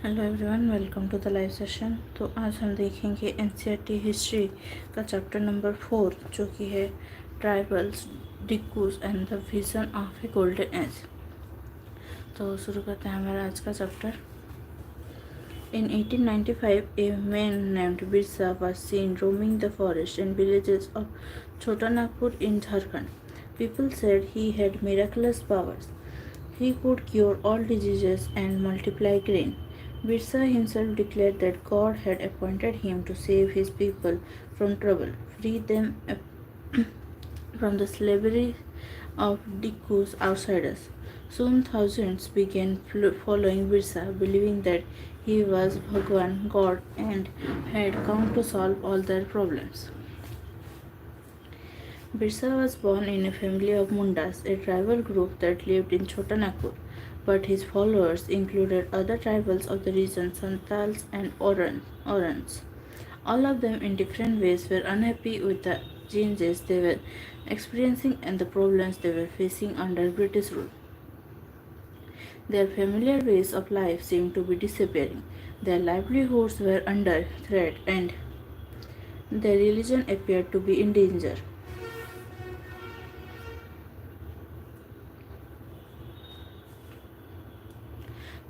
Hello everyone, welcome to the live session. तो आज हम देखेंगे एनसीईआरटी हिस्ट्री का चैप्टर नंबर 4 जो कि है tribals, dikus and the vision of a golden age. तो शुरू करते हैं हमारा आज का चैप्टर। In 1895, a man named Birsa was seen roaming the forest and villages of Chotanagpur in Jharkhand. People said he had miraculous powers. He could cure all diseases and multiply grain. Birsa himself declared that God had appointed him to save his people from trouble, free them from the slavery of Diku's outsiders. Soon thousands began following Birsa, believing that he was Bhagwan, God, and had come to solve all their problems. Birsa was born in a family of Mundas, a tribal group that lived in Chotanagpur, but his followers included other tribals of the region, Santals and Orans. All of them, in different ways, were unhappy with the changes they were experiencing and the problems they were facing under British rule. Their familiar ways of life seemed to be disappearing. Their livelihoods were under threat and their religion appeared to be in danger.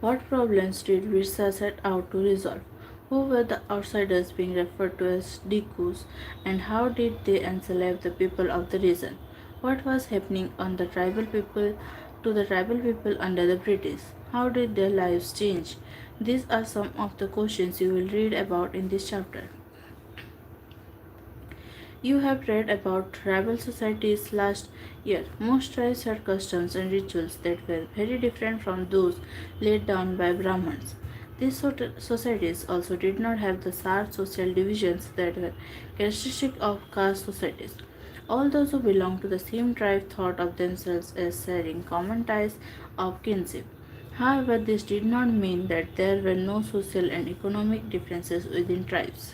What problems did Birsa set out to resolve? Who were the outsiders being referred to as Dikus, and how did they enslave the people of the region? What was happening on the tribal people to the tribal people under the British? How did their lives change? These are some of the questions you will read about in this chapter. You have read about tribal societies last year. Most tribes had customs and rituals that were very different from those laid down by Brahmins. These societies also did not have the sharp social divisions that were characteristic of caste societies. All those who belonged to the same tribe thought of themselves as sharing common ties of kinship. However, this did not mean that there were no social and economic differences within tribes.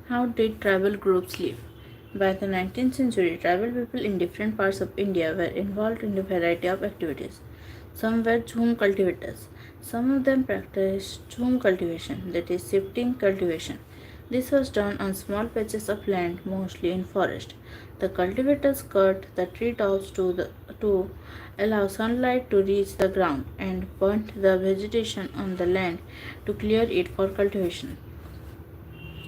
How did tribal groups live? By the 19th century, tribal people in different parts of India were involved in a variety of activities. Some were jhum cultivators. Some of them practiced jhum cultivation, that is, shifting cultivation. This was done on small patches of land, mostly in forest. The cultivators cut the tree tops to allow sunlight to reach the ground and burnt the vegetation on the land to clear it for cultivation.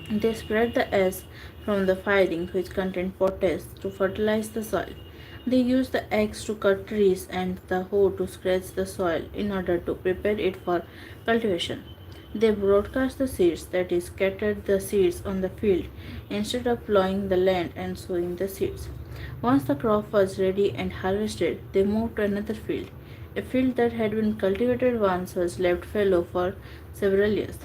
They spread the ash from the firing, which contained potash, to fertilize the soil. They used the axe to cut trees and the hoe to scratch the soil in order to prepare it for cultivation. They broadcast the seeds, that is, scattered the seeds on the field instead of plowing the land and sowing the seeds. Once the crop was ready and harvested, they moved to another field. A field that had been cultivated once was left fallow for several years.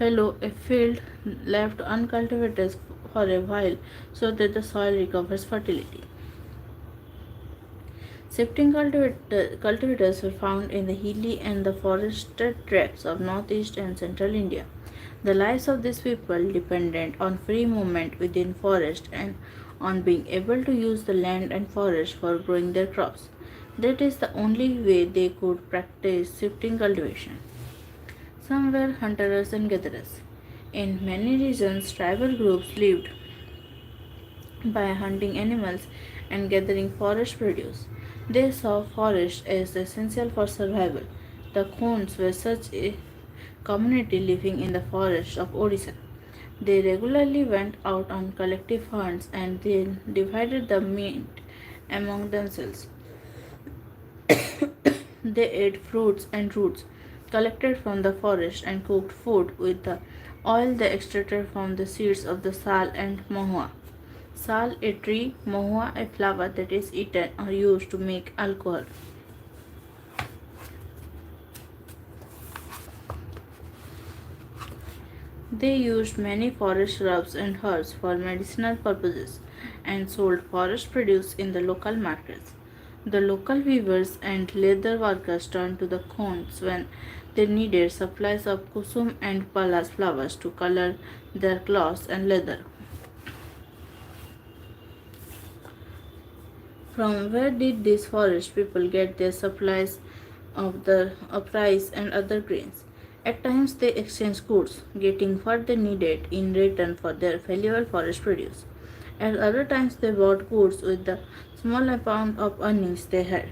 A field left uncultivated for a while so that the soil recovers fertility. Shifting cultivators were found in the hilly and the forested tracts of northeast and central India. The lives of these people depended on free movement within forest and on being able to use the land and forest for growing their crops. That is the only way they could practice shifting cultivation. Some were hunters and gatherers. In many regions, tribal groups lived by hunting animals and gathering forest produce. They saw forest as essential for survival. The Khons were such a community living in the forests of Odisha. They regularly went out on collective hunts and then divided the meat among themselves. They ate fruits and roots collected from the forest and cooked food with the oil they extracted from the seeds of the sal and mahua. Sal, a tree, mahua, a flower that is eaten or used to make alcohol. They used many forest shrubs and herbs for medicinal purposes and sold forest produce in the local markets. The local weavers and leather workers turned to the Khons when they needed supplies of kusum and palas flowers to color their cloths and leather. From where did these forest people get their supplies of the rice and other grains? At times they exchanged goods, getting what they needed in return for their valuable forest produce. At other times they bought goods with the small amount of earnings they had.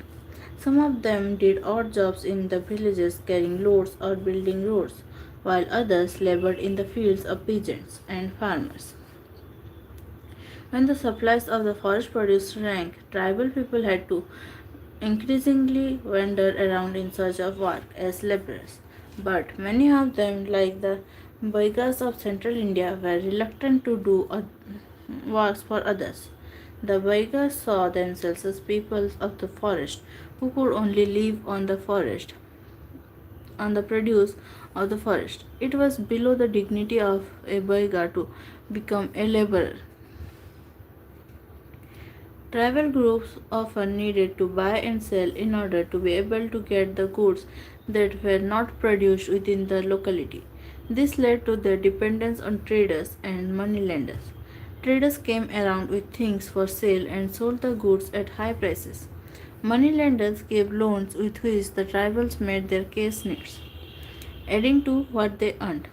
Some of them did odd jobs in the villages carrying loads or building roads, while others labored in the fields of peasants and farmers. When the supplies of the forest produce shrank, tribal people had to increasingly wander around in search of work as laborers. But many of them, like the Boigas of central India, were reluctant to do works for others. The Boigas saw themselves as people of the forest who could only live on the produce of the forest. It was below the dignity of a Boiga to become a laborer. Tribal groups often needed to buy and sell in order to be able to get the goods that were not produced within the locality. This led to their dependence on traders and moneylenders. Traders came around with things for sale and sold the goods at high prices. Moneylenders gave loans with which the tribals made their cash needs, adding to what they earned.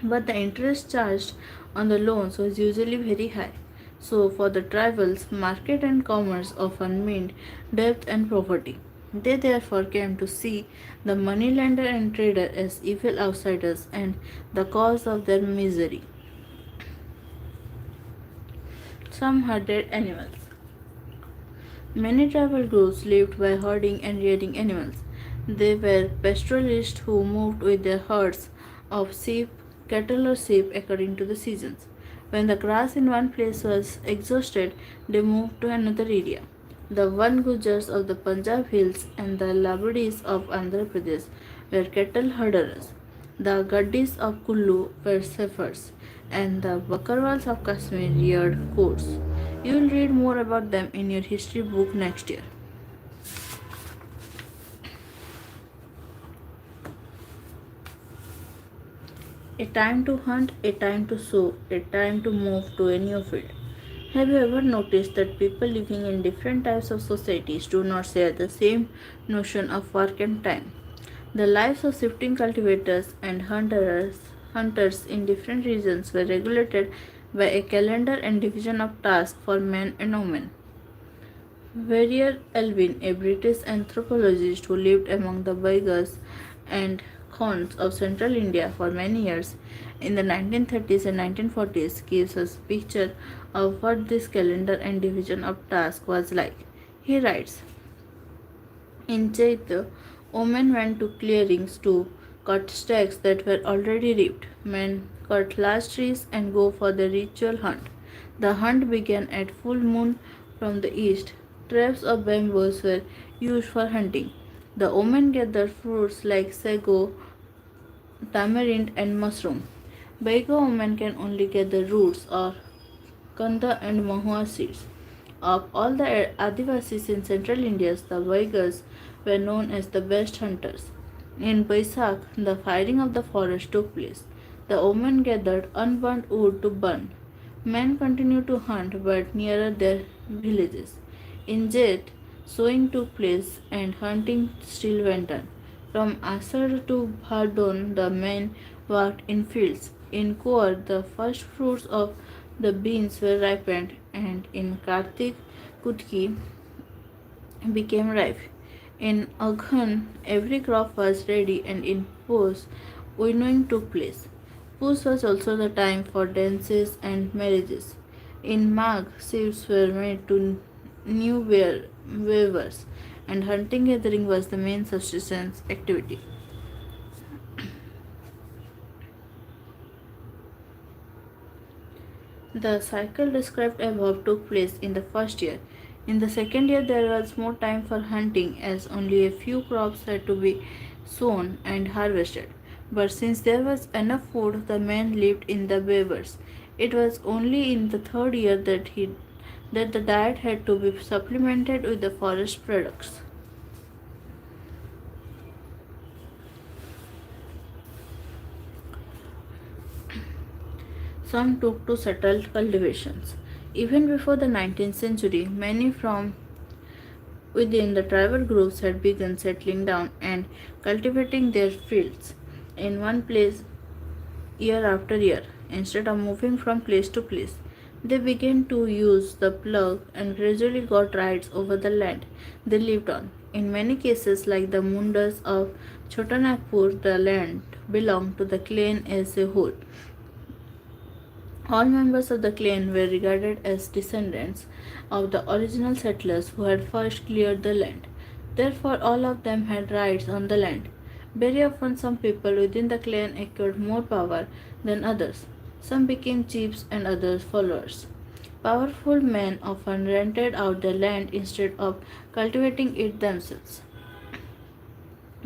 But the interest charged on the loans was usually very high. So, for the tribals, market and commerce often meant debt and poverty. They therefore came to see the moneylender and trader as evil outsiders and the cause of their misery. Some herded animals. Many tribal groups lived by herding and rearing animals. They were pastoralists who moved with their herds of sheep, cattle, or sheep according to the seasons. When the grass in one place was exhausted, they moved to another area. The Van Gujars of the Punjab hills and the Labadis of Andhra Pradesh were cattle herders. The Gaddis of Kullu were shepherds, and the Bakarwals of Kashmir reared goats. You will read more about them in your history book next year. A time to hunt, a time to sow, a time to move to a new field. Have you ever noticed that people living in different types of societies do not share the same notion of work and time? The lives of shifting cultivators and hunters in different regions were regulated by a calendar and division of tasks for men and women. Warrior Elvin, a British anthropologist who lived among the Baigas and Khons of central India for many years in the 1930s and 1940s, gives us a picture of what this calendar and division of tasks was like. He writes, in Chaitra, women went to clearings to cut stakes that were already reaped. Men cut large trees and go for the ritual hunt. The hunt began at full moon from the east. Traps of bamboos were used for hunting. The women gathered fruits like sago, tamarind, and mushroom. Baiga women can only gather roots or kanda and mahua seeds. Of all the Adivasis in central India, the Baigas were known as the best hunters. In Baisakh, the firing of the forest took place. The women gathered unburnt wood to burn. Men continued to hunt but nearer their villages. In Jet, sowing took place and hunting still went on. From Asar to Bhadon, the men worked in fields. In Kaur, the first fruits of the beans were ripened, and in Kartik, Kutki became ripe. In Aghan, every crop was ready, and in Pos, winnowing took place. Pos was also the time for dances and marriages. In Magh, ships were made to new weavers, and hunting gathering was the main subsistence activity. The cycle described above took place in the first year. In the second year, there was more time for hunting as only a few crops had to be sown and harvested. But since there was enough food, the men lived in the weavers. It was only in the third year that the diet had to be supplemented with the forest products. Some took to settled cultivations. Even before the 19th century, many from within the tribal groups had begun settling down and cultivating their fields in one place year after year. Instead of moving from place to place, they began to use the plough and gradually got rights over the land they lived on. In many cases, like the Mundas of Chotanagpur, the land belonged to the clan as a whole. All members of the clan were regarded as descendants of the original settlers who had first cleared the land. Therefore, all of them had rights on the land. Very often, some people within the clan acquired more power than others. Some became chiefs and others followers. Powerful men often rented out their land instead of cultivating it themselves.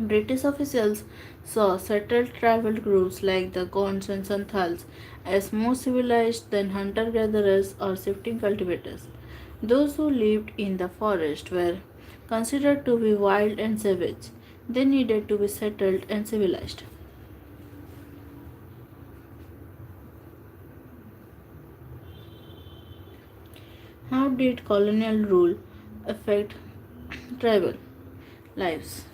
British officials saw settled tribal groups like the Gonds and Santals as more civilized than hunter gatherers or shifting cultivators. Those who lived in the forest were considered to be wild and savage. They needed to be settled and civilized. How did colonial rule affect tribal lives?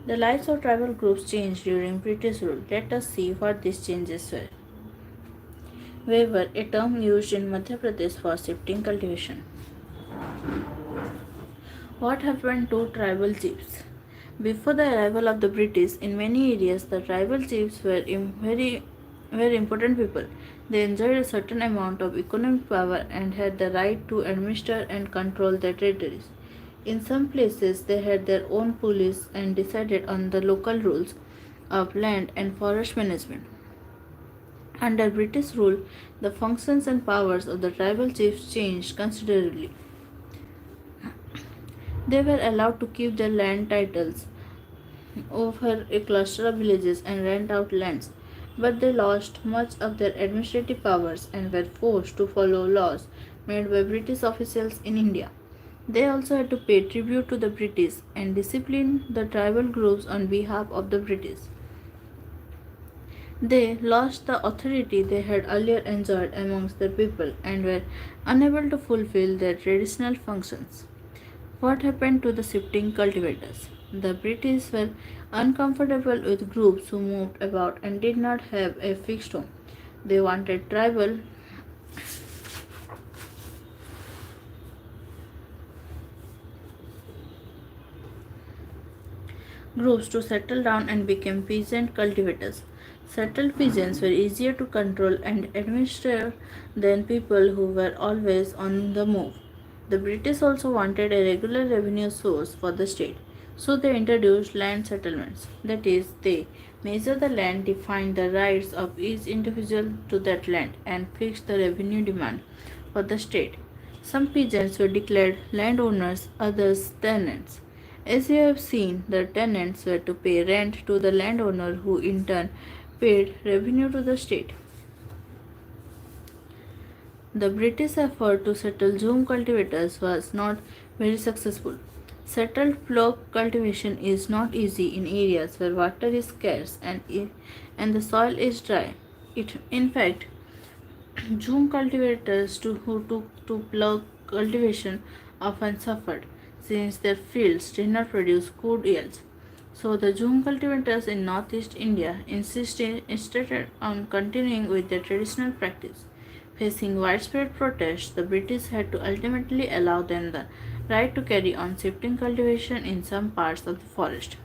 The lives of tribal groups changed during British rule. Let us see what these changes were. Weaver, a term used in Madhya Pradesh for shifting cultivation. What happened to tribal chiefs? Before the arrival of the British, in many areas the tribal chiefs were very important people. They enjoyed a certain amount of economic power and had the right to administer and control their territories. In some places, they had their own police and decided on the local rules of land and forest management. Under British rule, the functions and powers of the tribal chiefs changed considerably. They were allowed to keep their land titles over a cluster of villages and rent out lands, but they lost much of their administrative powers and were forced to follow laws made by British officials in India. They also had to pay tribute to the British and discipline the tribal groups on behalf of the British. They lost the authority they had earlier enjoyed amongst their people and were unable to fulfill their traditional functions. What happened to the shifting cultivators? The British were uncomfortable with groups who moved about and did not have a fixed home. They wanted tribal groups to settle down and become peasant cultivators. Settled peasants were easier to control and administer than people who were always on the move. The British also wanted a regular revenue source for the state, so they introduced land settlements. That is, they measured the land, defined the rights of each individual to that land, and fixed the revenue demand for the state. Some peasants were declared landowners, others tenants. As you have seen, the tenants were to pay rent to the landowner, who in turn paid revenue to the state. The British effort to settle Zoom cultivators was not very successful. Settled plough cultivation is not easy in areas where water is scarce and the soil is dry. In fact, Zoom cultivators who took to plough cultivation often suffered, since their fields did not produce good yields. So the Zoom cultivators in northeast India insisted on continuing with their traditional practice. Facing widespread protest, the British had to ultimately allow them the right to carry on shifting cultivation in some parts of the forest.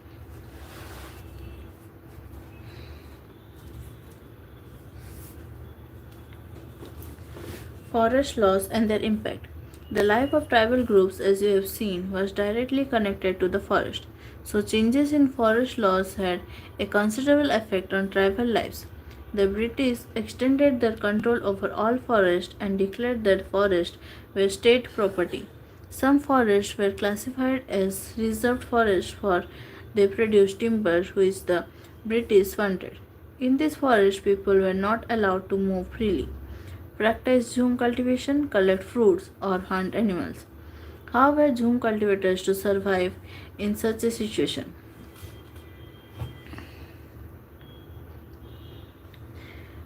Forest laws and their impact. The life of tribal groups, as you have seen, was directly connected to the forest. So, changes in forest laws had a considerable effect on tribal lives. The British extended their control over all forests and declared that forests were state property. Some forests were classified as reserved forests for they produced timber which the British wanted. In this forest, people were not allowed to move freely, practice Zoom cultivation, collect fruits, or hunt animals. How were Zoom cultivators to survive in such a situation?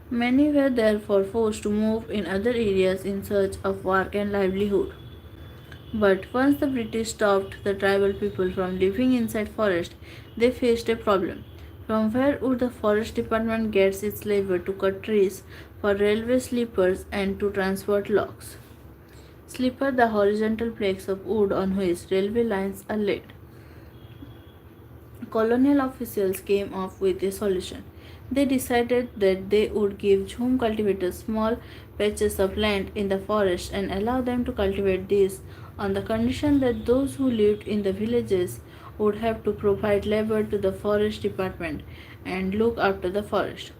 Many were therefore forced to move in other areas in search of work and livelihood. But once the British stopped the tribal people from living inside forest, they faced a problem. From where would the forest department get its labor to cut trees for railway sleepers and to transport logs? Sleeper, the horizontal planks of wood on which railway lines are laid. Colonial officials came up with a solution. They decided that they would give Jhum cultivators small patches of land in the forest and allow them to cultivate these on the condition that those who lived in the villages would have to provide labor to the forest department and look after the forest.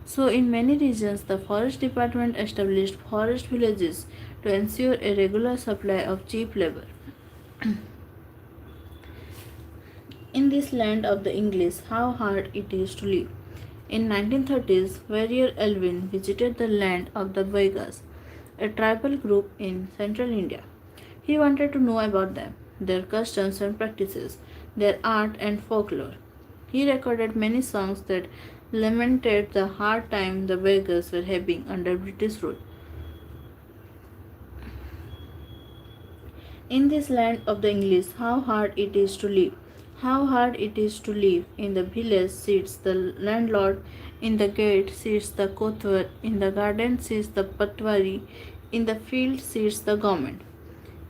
So, in many regions, the forest department established forest villages to ensure a regular supply of cheap labor. In this land of the English, how hard it is to live. In 1930s, Warrior Elvin visited the land of the Vegas, a tribal group in central India. He wanted to know about them, their customs and practices, their art and folklore. He recorded many songs that lamented the hard time the Vegas were having under British rule. In this land of the English, how hard it is to live. How hard it is to live. In the village sits the landlord, in the gate sits the kotwar, in the garden sits the patwari, in the field sits the government.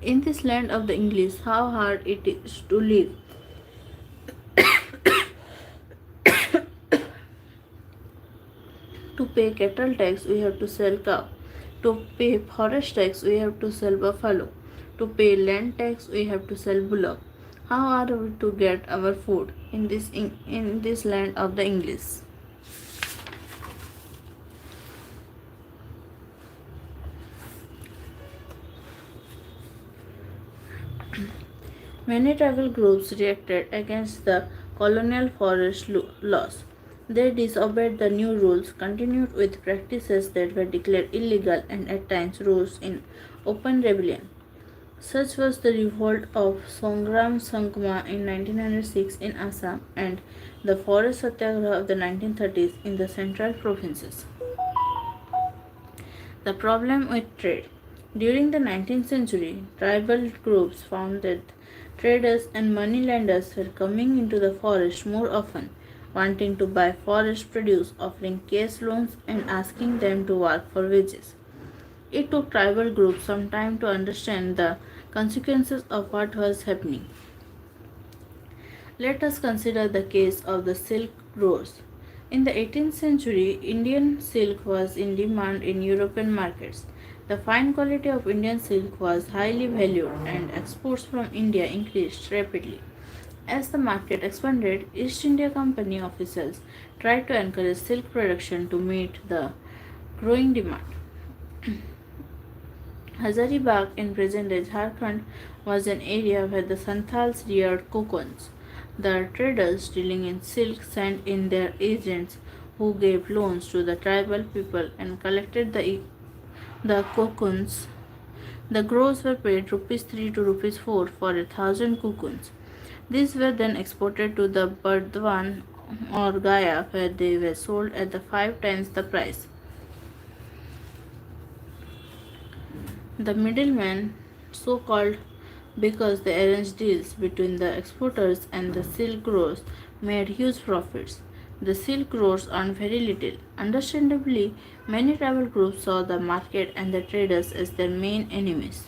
In this land of the English, how hard it is to live. To pay cattle tax, we have to sell cow. To pay forest tax, we have to sell buffalo. To pay land tax, we have to sell bullock. How are we to get our food in this land of the English? Many tribal groups reacted against the colonial forest laws. They disobeyed the new rules, continued with practices that were declared illegal, and at times rose in open rebellion. Such was the revolt of Songram Sangma in 1906 in Assam and the forest satyagraha of the 1930s in the central provinces. The problem with trade. During the 19th century, tribal groups found that traders and moneylenders were coming into the forest more often, wanting to buy forest produce, offering cash loans, and asking them to work for wages. It took tribal groups some time to understand the consequences of what was happening. Let us consider the case of the silk roads. In the 18th century, Indian silk was in demand in European markets. The fine quality of Indian silk was highly valued and exports from India increased rapidly. As the market expanded, East India Company officials tried to encourage silk production to meet the growing demand. Hazaribagh in present-day Jharkhand was an area where the Santals reared cocoons. The traders dealing in silk sent in their agents who gave loans to the tribal people and collected the cocoons. The grows were paid rupees 3 to rupees 4 for 1,000 cocoons. These were then exported to the Burdwan or Gaya where they were sold at the 5 times the price. The middlemen, so called because they arranged deals between the exporters and the silk growers, made huge profits. The silk growers earned very little. Understandably, many tribal groups saw the market and the traders as their main enemies.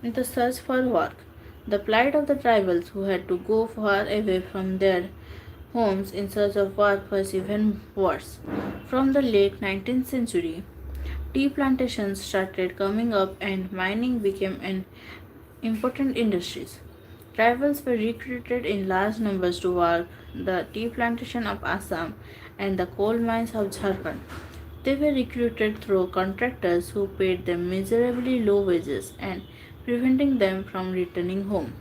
In the search for work, the plight of the tribals who had to go far away from their homes in search of work was even worse. From the late 19th century, tea plantations started coming up and mining became an important industry. Tribals were recruited in large numbers to work the tea plantation of Assam and the coal mines of Jharkhand. They were recruited through contractors who paid them miserably low wages and preventing them from returning home.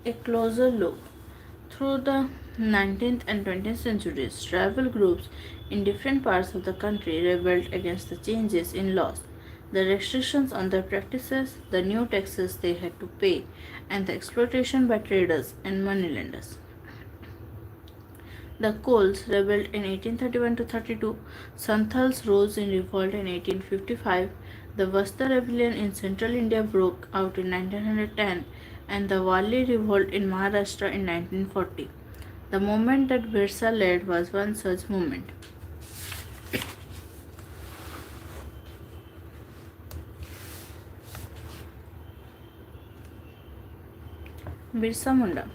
A closer look. Through the 19th and 20th centuries, tribal groups in different parts of the country rebelled against the changes in laws, the restrictions on their practices, the new taxes they had to pay, and the exploitation by traders and moneylenders. The Kols rebelled in 1831 to 32, Santhals rose in revolt in 1855, the Vasta rebellion in central India broke out in 1910, and the Wali revolt in Maharashtra in 1940. The movement that Birsa led was one such movement. Birsa Munda.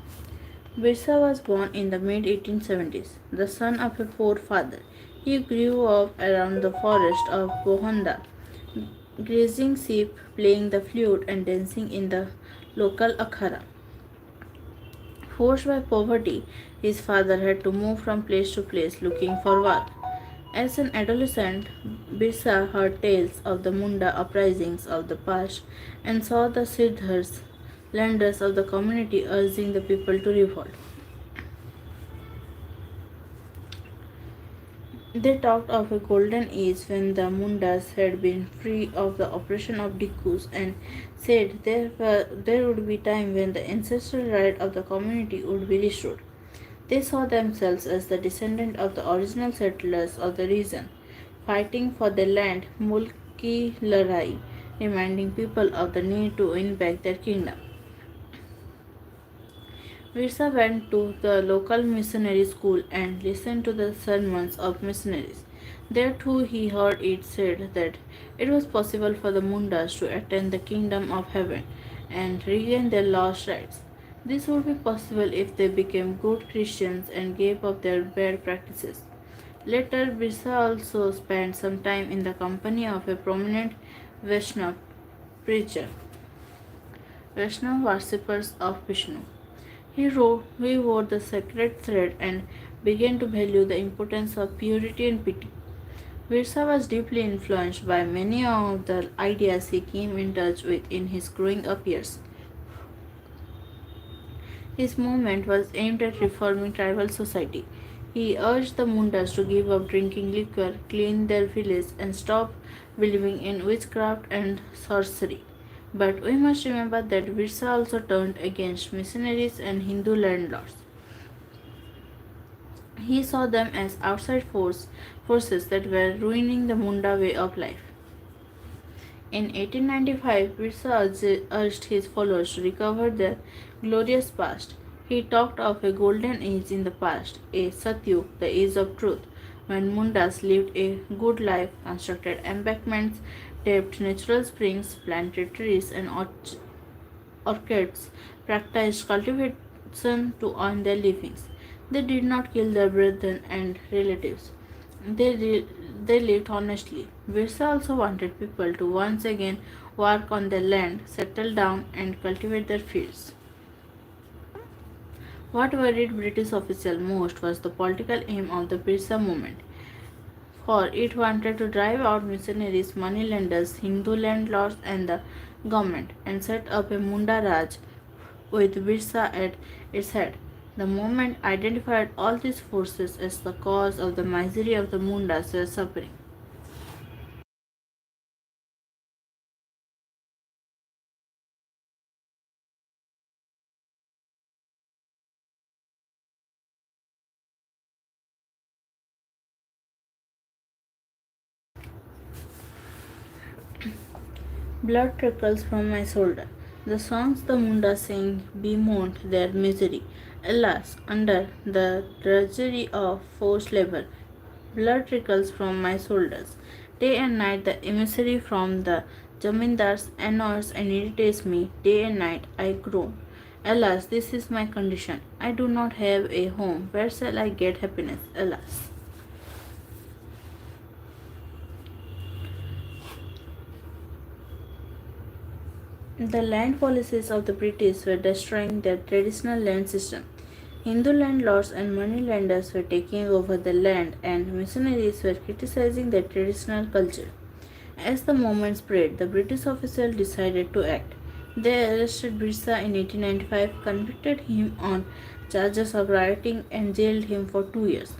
Birsa was born in the mid 1870s, the son of a poor father. He grew up around the forest of Bohonda, grazing sheep, playing the flute, and dancing in the local akhara. Forced by poverty, his father had to move from place to place looking for work. As an adolescent, Birsa heard tales of the Munda uprisings of the past and saw the Siddhars, leaders of the community, urging the people to revolt. They talked of a golden age when the Mundas had been free of the oppression of Dikkus and said there would be time when the ancestral right of the community would be restored. They saw themselves as the descendant of the original settlers of the region, fighting for their land, Mulki Larai, reminding people of the need to win back their kingdom. Virsa went to the local missionary school and listened to the sermons of missionaries. There too he heard it said that it was possible for the Mundas to attain the kingdom of heaven and regain their lost rights. This would be possible if they became good Christians and gave up their bad practices. Later, Birsa also spent some time in the company of a prominent Vaishnava preacher, Vaishnava worshippers of Vishnu. He wore the sacred thread and began to value the importance of purity and pity. Birsa was deeply influenced by many of the ideas he came in touch with in his growing up years. His movement was aimed at reforming tribal society. He urged the Mundas to give up drinking liquor, clean their village, and stop believing in witchcraft and sorcery. But we must remember that Birsa also turned against missionaries and Hindu landlords. He saw them as outside forces that were ruining the Munda way of life. In 1895, Birsa urged his followers to recover their glorious past. He talked of a golden age in the past, a Satyug, the age of truth, when Mundas lived a good life, constructed embankments, tapped natural springs, planted trees and orchids, practiced cultivation to earn their livings. They did not kill their brethren and relatives. They lived honestly. Birsa also wanted people to once again work on their land, settle down, and cultivate their fields. What worried British officials most was the political aim of the Birsa movement, for it wanted to drive out missionaries, moneylenders, Hindu landlords, and the government, and set up a Munda Raj with Birsa at its head. The movement identified all these forces as the cause of the misery of the Mundas were suffering. Blood trickles from my shoulder. The songs the Munda sing bemoaned their misery. Alas, under the drudgery of forced labor, blood trickles from my shoulders. Day and night the emissary from the Jamindars annoys and irritates me. Day and night I groan. Alas, this is my condition. I do not have a home. Where shall I get happiness? Alas. The land policies of the British were destroying their traditional land system. Hindu landlords and moneylenders were taking over the land, and missionaries were criticizing their traditional culture. As the movement spread, the British officials decided to act. They arrested Birsa in 1895, convicted him on charges of rioting, and jailed him for 2 years.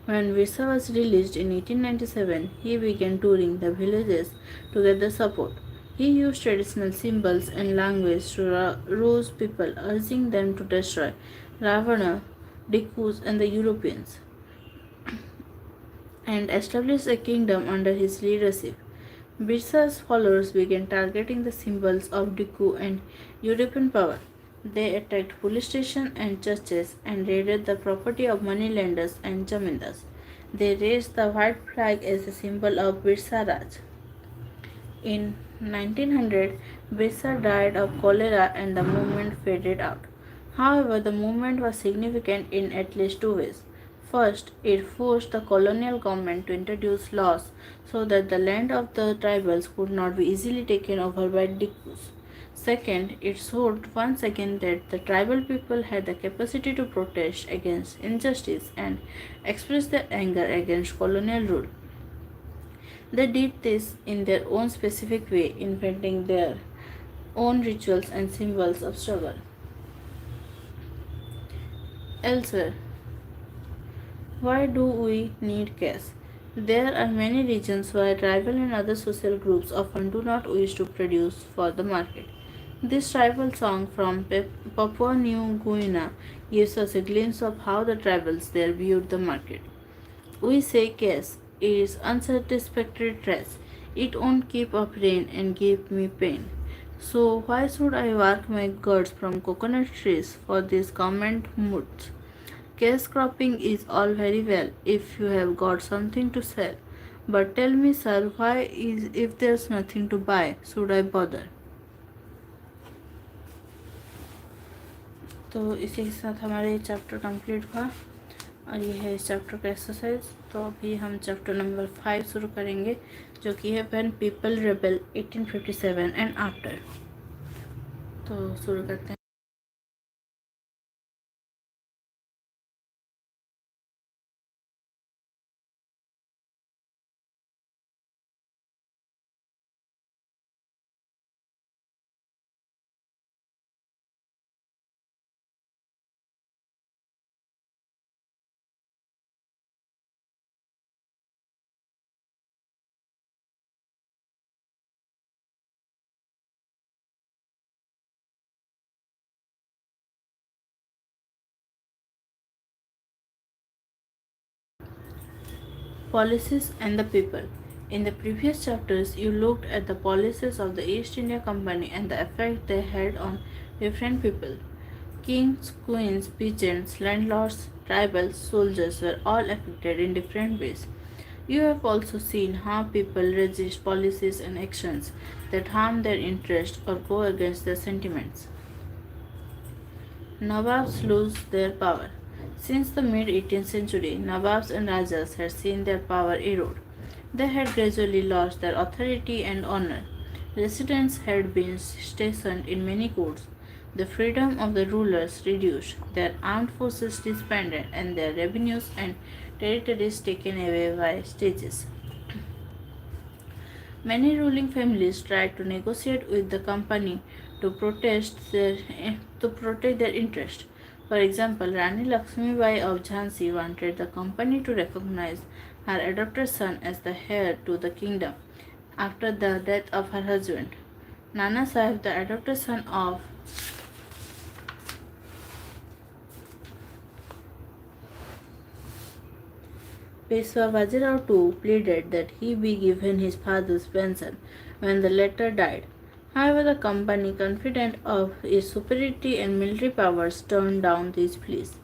When Birsa was released in 1897, he began touring the villages to gather support. He used traditional symbols and language to rouse people, urging them to destroy Ravana, Dikkus, and the Europeans, and establish a kingdom under his leadership. Birsa's followers began targeting the symbols of Dikku and European power. They attacked police stations and churches and raided the property of moneylenders and zamindars. They raised the white flag as a symbol of Birsa Raj. In 1900, Birsa died of cholera and the movement faded out. However, the movement was significant in at least two ways. First, it forced the colonial government to introduce laws so that the land of the tribals could not be easily taken over by Dikkus. Second, it showed once again that the tribal people had the capacity to protest against injustice and express their anger against colonial rule. They did this in their own specific way, inventing their own rituals and symbols of struggle. Elsewhere, why do we need caste? There are many regions where tribal and other social groups often do not wish to produce for the market. This tribal song from Papua New Guinea gives us a glimpse of how the tribals there viewed the market. We say caste is unsatisfactory dress. It won't keep up rain and give me pain. So why should I work my gourds from coconut trees for these government moods? Cash cropping is all very well if you have got something to sell. But tell me, sir, why is if there's nothing to buy, should I bother? तो इसी के साथ हमारा ये chapter complete हुआ और ये है इस चैप्टर का एक्सरसाइज। तो अभी हम चैप्टर नंबर 5 शुरू करेंगे जो कि है when people rebel 1857 and after. तो शुरू करते हैं। Policies and the people. In the previous chapters, you looked at the policies of the East India Company and the effect they had on different people. Kings, queens, peasants, landlords, tribals, soldiers were all affected in different ways. You have also seen how people resist policies and actions that harm their interests or go against their sentiments. Nawabs lose their power. Since the mid 18th century, Nawabs and Rajas had seen their power erode. They had gradually lost their authority and honor. Residents had been stationed in many courts. The freedom of the rulers reduced, their armed forces disbanded, and their revenues and territories taken away by stages. Many ruling families tried to negotiate with the company to protect their interest. For example, Rani Lakshmibai of Jhansi wanted the company to recognize her adopted son as the heir to the kingdom after the death of her husband. Nana Sahib, the adopted son of Peshwa Bajirao too pleaded that he be given his father's pension when the latter died. However, the company, confident of its superiority and military powers, turned down these pleas.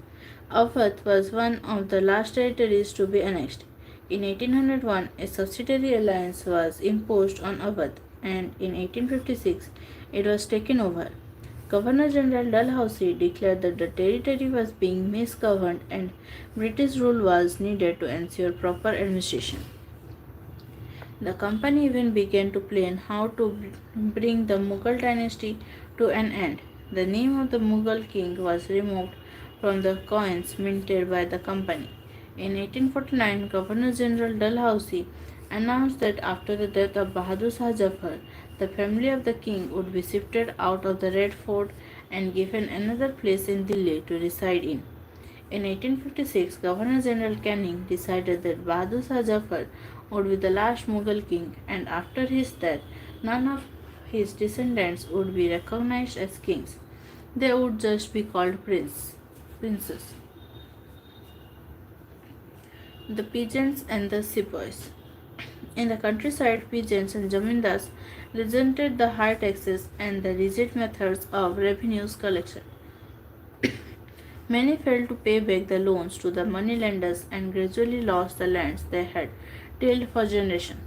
Awadh was one of the last territories to be annexed. In 1801, a subsidiary alliance was imposed on Awadh, and in 1856, it was taken over. Governor General Dalhousie declared that the territory was being misgoverned and British rule was needed to ensure proper administration. The company even began to plan how to bring the Mughal dynasty to an end. The name of the Mughal king was removed from the coins minted by the company. In 1849, Governor General Dalhousie announced that after the death of Bahadur Shah Zafar, the family of the king would be shifted out of the Red Fort and given another place in Delhi to reside in. In 1856, Governor General Canning decided that Bahadur Shah Zafar would be the last Mughal king, and after his death, none of his descendants would be recognized as kings. They would just be called princes. The peasants and the sepoys. In the countryside, peasants and zamindars resented the high taxes and the rigid methods of revenues collection. Many failed to pay back the loans to the moneylenders and gradually lost the lands they had tilled for generations.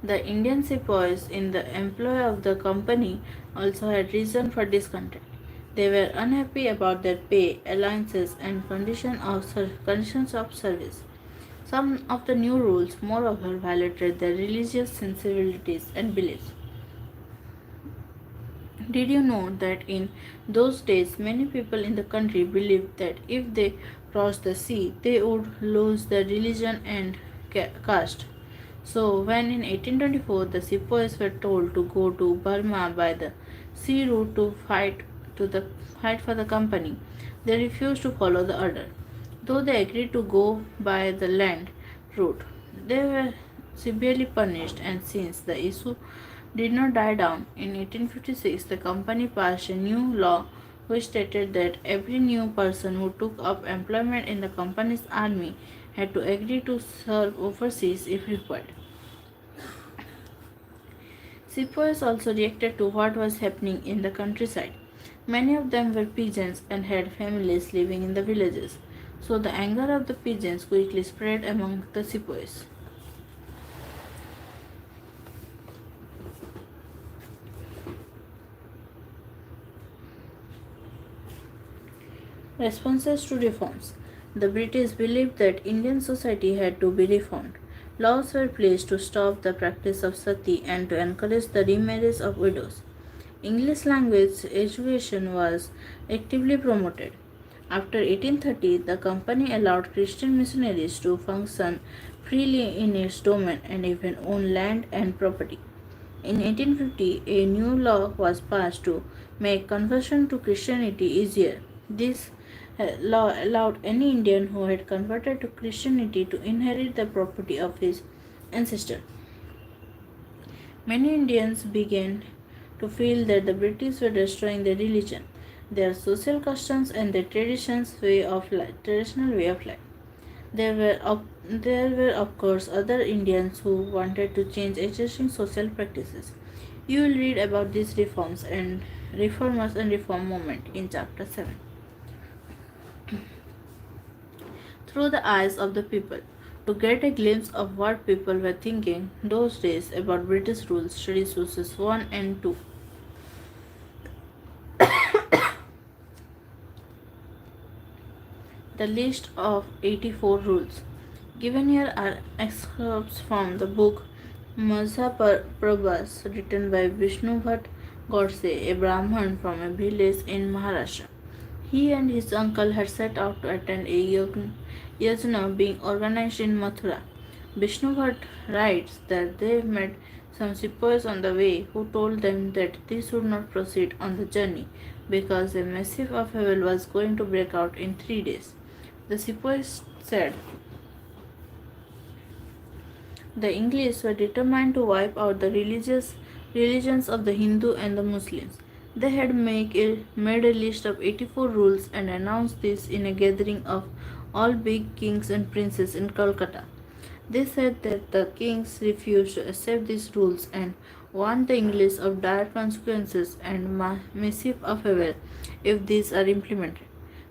The Indian sepoys in the employ of the company also had reason for discontent. They were unhappy about their pay, allowances, and conditions of service. Some of the new rules, moreover, violated their religious sensibilities and beliefs. Did you know that in those days many people in the country believed that if they crossed the sea they would lose their religion and caste? So, when in 1824 the sepoys were told to go to Burma by the sea route to fight for the company, they refused to follow the order. Though they agreed to go by the land route, they were severely punished, and since the issue did not die down, in 1856 the company passed a new law which stated that every new person who took up employment in the company's army had to agree to serve overseas if required. Sepoys also reacted to what was happening in the countryside. Many of them were peasants and had families living in the villages, so the anger of the peasants quickly spread among the sepoys. Responses to reforms. The British believed that Indian society had to be reformed. Laws were placed to stop the practice of sati and to encourage the remarriage of widows. English language education was actively promoted. After 1830, the company allowed Christian missionaries to function freely in its domain and even own land and property. In 1850, a new law was passed to make conversion to Christianity easier. This law allowed any Indian who had converted to Christianity to inherit the property of his ancestor. Many Indians began to feel that the British were destroying their religion, their social customs, and their traditional way of life. There were of course other Indians who wanted to change existing social practices. You will read about these reforms and reformers and reform movement in chapter 7. Through the eyes of the people. To get a glimpse of what people were thinking those days about British rules, study sources 1 and 2. The list of 84 rules. Given here are excerpts from the book Prabhas written by Vishnu Bhatt Godse, a Brahman from a village in Maharashtra. He and his uncle had set out to attend a yajna being organized in Mathura. Vishnu Bhatt writes that they met some sepoys on the way who told them that they should not proceed on the journey because a massive upheaval was going to break out in 3 days. The sepoys said the English were determined to wipe out the religions of the Hindu and the Muslims. They had made a list of 84 rules and announced this in a gathering of all big kings and princes in Calcutta. They said that the kings refused to accept these rules and warned the English of dire consequences and massive upheaval if these are implemented.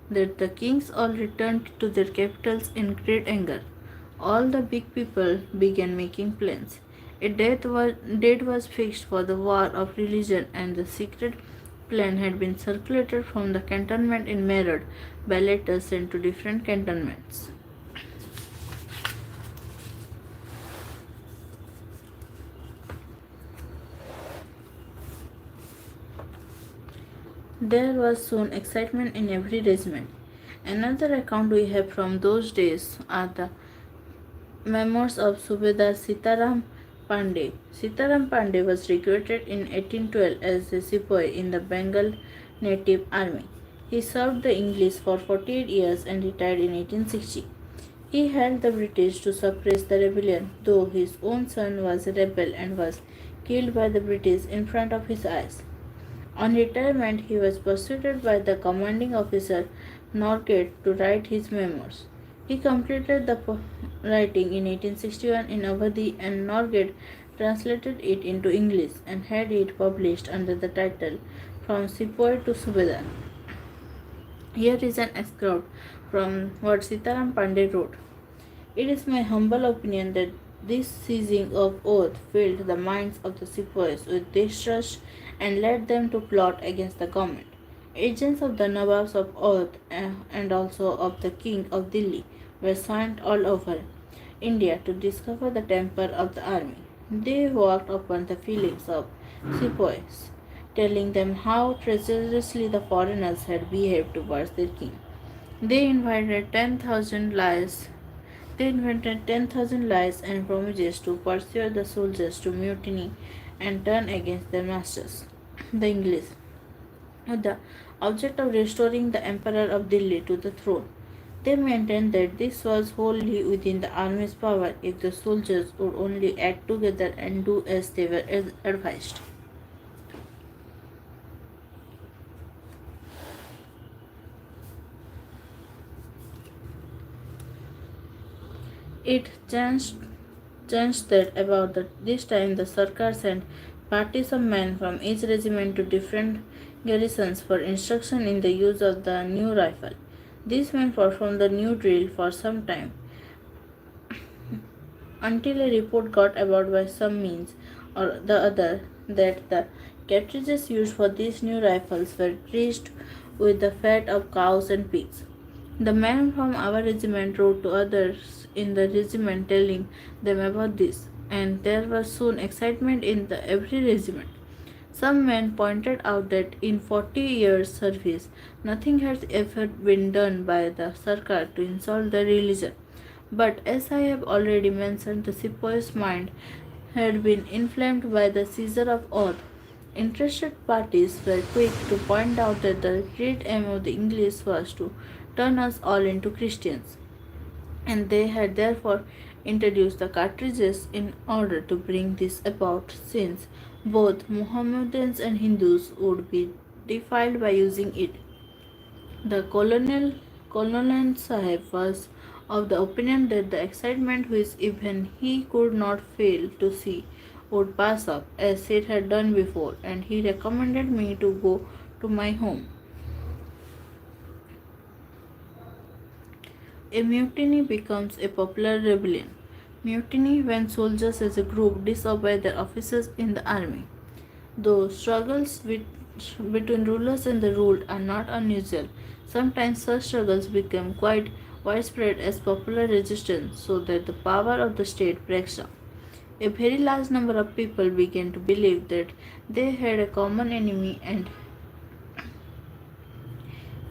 That the kings all returned to their capitals in great anger. All the big people began making plans. A date was fixed for the war of religion, and the secret plan had been circulated from the cantonment in Meerut by letters sent to different cantonments. There was soon excitement in every regiment. Another account we have from those days are the memoirs of Subedar Sitaram Pandey. Sitaram Pandey was recruited in 1812 as a sepoy in the Bengal Native Army. He served the English for 48 years and retired in 1860. He helped the British to suppress the rebellion, though his own son was a rebel and was killed by the British in front of his eyes. On retirement, he was persuaded by the commanding officer Norgate to write his memoirs. He completed the writing in 1861 in Awadhi, and Norgate translated it into English and had it published under the title From Sepoy to Subedar. Here is an excerpt from what Sitaram Pandey wrote. It is my humble opinion that this seizing of oath filled the minds of the sepoys with distrust and led them to plot against the government. Agents of the Nawabs of Oath and also of the King of Delhi were sent all over India to discover the temper of the army. They worked upon the feelings of sepoys, telling them how treacherously the foreigners had behaved towards their king. They invited 10,000 lies they invented 10,000 lies and promises to persuade the soldiers to mutiny and turn against their masters, the English, with the object of restoring the Emperor of Delhi to the throne. They maintained that this was wholly within the army's power if the soldiers would only act together and do as they were advised. It chanced that about this time the Sarkar sent parties of men from each regiment to different garrisons for instruction in the use of the new rifle. These men performed the new drill for some time until a report got about by some means or the other that the cartridges used for these new rifles were greased with the fat of cows and pigs. The men from our regiment wrote to others in the regiment telling them about this, and there was soon excitement in every regiment. Some men pointed out that in 40 years' service, nothing had ever been done by the Sarkar to insult the religion. But as I have already mentioned, the sepoy's mind had been inflamed by the seizure of oath. Interested parties were quick to point out that the great aim of the English was to turn us all into Christians, and they had therefore introduced the cartridges in order to bring this about, since both Mohammedans and Hindus would be defiled by using it. The Colonel Sahib was of the opinion that the excitement which even he could not fail to see would pass up as it had done before, and he recommended me to go to my home. A mutiny becomes a popular rebellion. Mutiny when soldiers as a group disobey their officers in the army. Though struggles between rulers and the ruled are not unusual, sometimes such struggles become quite widespread as popular resistance, so that the power of the state breaks down. A very large number of people began to believe that they had a common enemy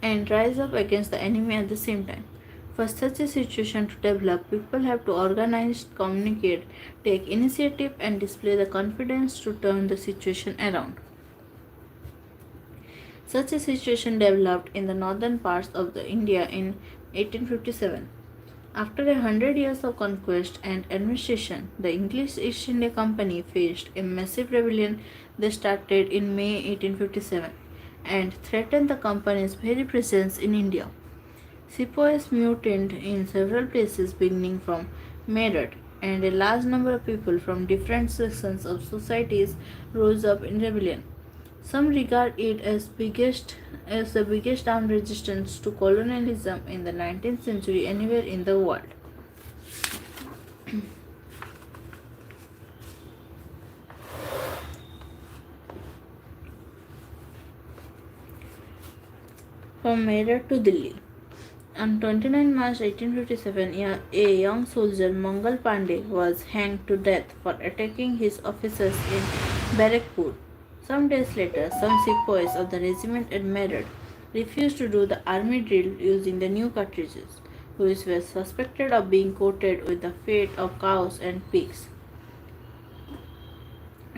and rise up against the enemy at the same time. For such a situation to develop, people have to organize, communicate, take initiative, and display the confidence to turn the situation around. Such a situation developed in the northern parts of the India in 1857. After 100 years of conquest and administration, the English East India Company faced a massive rebellion that started in May 1857 and threatened the company's very presence in India. Sepoys mutinied in several places beginning from Meerut, and a large number of people from different sections of societies rose up in rebellion. Some regard it as the biggest armed resistance to colonialism in the 19th century anywhere in the world. From Meerut to Delhi. On 29 March 1857, a young soldier, Mangal Pandey, was hanged to death for attacking his officers in Barakpur. Some days later, some sepoys of the regiment at Meerut refused to do the army drill using the new cartridges, which were suspected of being coated with the fat of cows and pigs.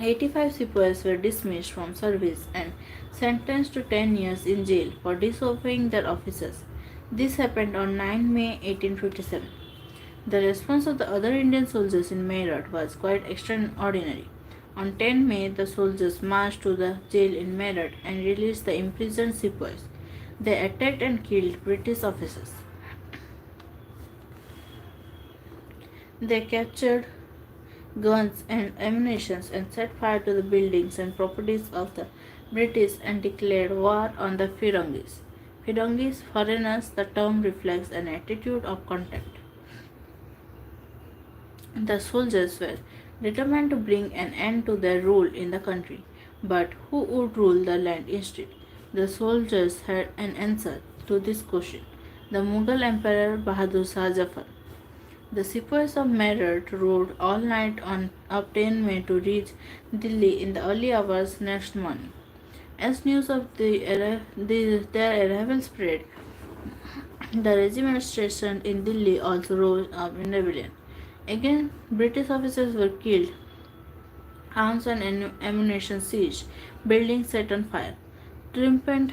85 sepoys were dismissed from service and sentenced to 10 years in jail for disobeying their officers. This happened on 9 May 1857. The response of the other Indian soldiers in Meerut was quite extraordinary. On 10 May, the soldiers marched to the jail in Meerut and released the imprisoned sepoys. They attacked and killed British officers. They captured guns and ammunition and set fire to the buildings and properties of the British and declared war on the Firangis. Firangis, foreigners, the term reflects an attitude of contempt. The soldiers were determined to bring an end to their rule in the country, but who would rule the land instead? The soldiers had an answer to this question: the Mughal Emperor Bahadur Shah Zafar. The sepoys of Meerut rode all night up 10 May to reach Delhi in the early hours next morning. As news of their arrival spread, the regiment stationed in Delhi also rose up in rebellion. Again, British officers were killed, arms and ammunition seized, buildings set on fire. Triumphant